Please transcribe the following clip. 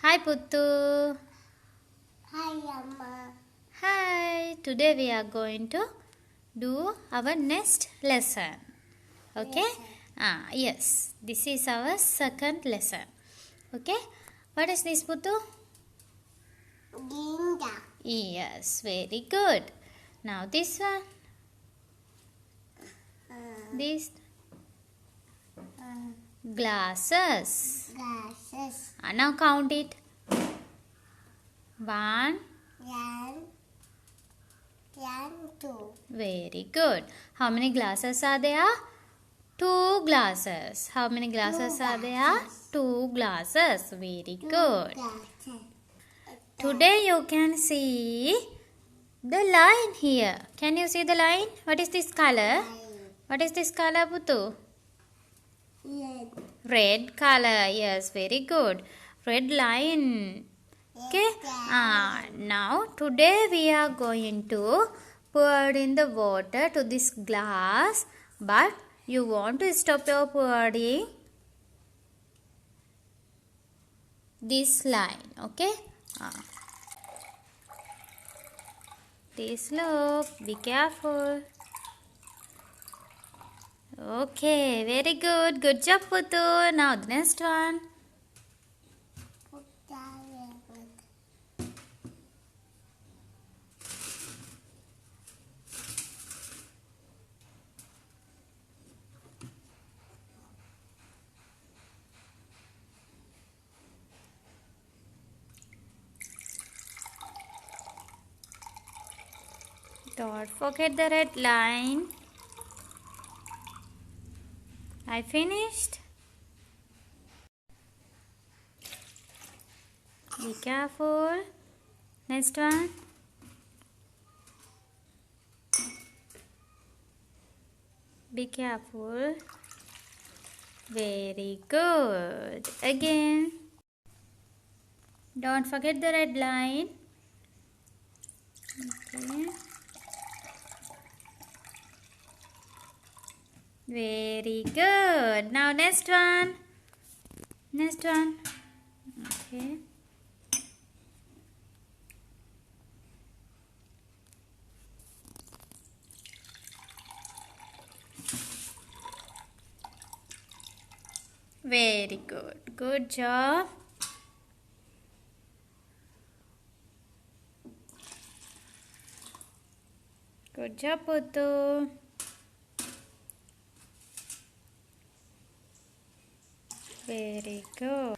Hi Puttu. Hi Amma. Hi. Today we are going to do our next lesson. Okay? Yes. This is our second lesson. Okay? What is this, Puttu? Ginda. Yes. Very good. Now this one. This glasses. Glasses. Now count it. 1. One, two. Very good. How many glasses are there? 2 glasses. How many glasses are there? 2 glasses. Very good. Glasses. Today you can see the line here. Can you see the line? What is this color? What is this color, Puttu? Red. Red color. Yes, very good. Red line. Okay. Now today we are going to pour in the water to this glass, but you want to stop your pouring this line. Okay. This look. Be careful. Okay. Very good. Good job, Puttu. Now the next one. Put that red. Don't forget the red line. I finished. Be careful. Next one. Be careful. Very good. Again. Don't forget the red line. Okay. Very good. Now next one. Next one. Okay. Very good. Good job. Good job, Puttu. Very good.